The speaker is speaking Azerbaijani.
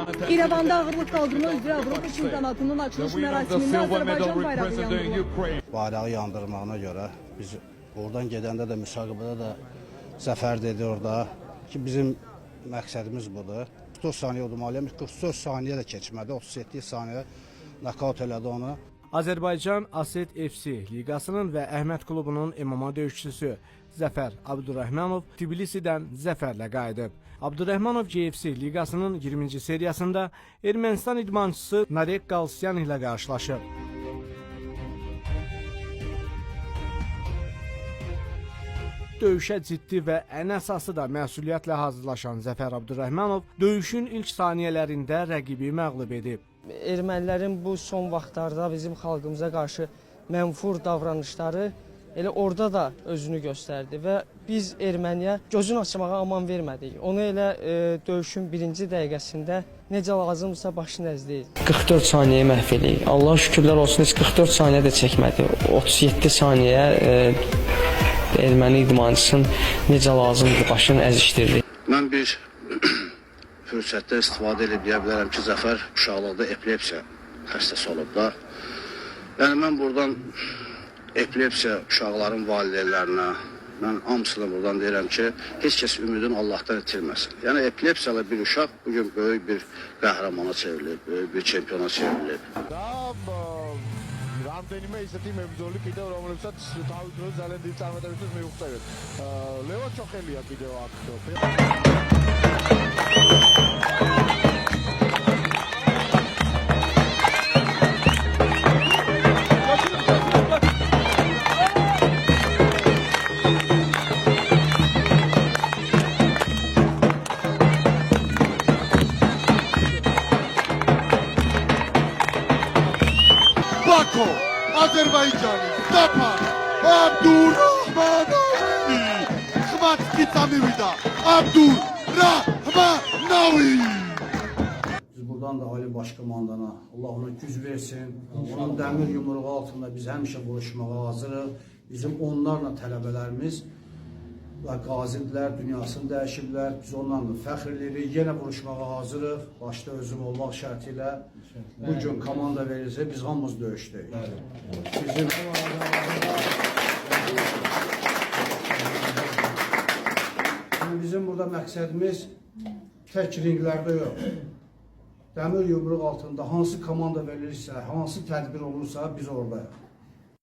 İrəvanda ağırlıq qaldırma üzrə Avropa çempionatının açılış mərasimində Azərbaycan bayrağı yandırılıb. Bayrağı yandırmağına görə biz oradan gedəndə də müsahibədə də zəfər dedi orada ki bizim məqsədimiz budur. 44 saniyə udmalıyım, 44 saniyə də keçmədi, 37 saniyə nokaut elədi onu. Azərbaycan Aset FC liqasının və Əhməd klubunun MMA döyüşçüsü Zəfər Abdurrahmanov Tbilisidən zəfərlə qayıdıb. Abdurrahmanov GFC liqasının 20-ci seriyasında Ermənistan idmançısı Narek Qalsyan ilə qarşılaşıb. Döyüşə ciddi və ən əsası da məsuliyyətlə hazırlaşan Zəfər Abdurrahmanov döyüşün ilk saniyələrində rəqibi məğlub edib. Ermənilərin bu son vaxtlarda bizim xalqımıza qarşı mənfur davranışları elə orada da özünü göstərdi və biz erməniyə gözün açmağa aman vermədik. Onu elə döyüşün birinci dəqiqəsində necə lazımsa başını əzdi. 44 saniyə məhv eləyik. Allah şükürlər olsun, heç 44 saniyə də çəkmədi. 37 saniyə erməni idmançısının necə lazımdır başını əzişdirdi. Mən bir fürsətdə istifadə edib deyə bilərəm ki, Zəfər uşaqlıqda epilepsiya xəstəsi olub da. Yəni mən buradan epilepsiya uşaqların valideynlərinə, mən hamısına buradan deyirəm ki, heç kəs ümidini Allahdan itirməsin. Yəni epilepsiyalı bir uşaq bugün böyük bir qəhrəmana çevrilib, böyük bir çempiona çevrilib. რამდენიმე ისეთი მებრძოლი კიდევ რომლებსაც თავის დროს ძალიან დიდ წარმატებებს მიუღწევთ. ლევო ჩოხელია კიდევ აქ. Bako, Azerbaycan'ı, Zapan, Abdurrahmanovi, Xmatski Tamivida, Abdurrahmanovi. Biz buradan da Ali Baş Komandana Allah ona güc versin. Onun dəmir yumruğu altında biz həmişə vuruşmağa hazırıq. Bizim onlarla tələbələrimiz və qazidirlər, dünyasını dəyişiblər. Biz onlarla fəxr edirik. Yenə vuruşmağa hazırıq. Başda özüm olmaq şərti ilə. Bugün komanda verilsə biz hamımız döyüşdük. Bizim burada məqsədimiz tək ringlərdə yox. Dəmir yumruq altında hansı komanda verilirsə, hansı tədbir olursa biz oradayıq.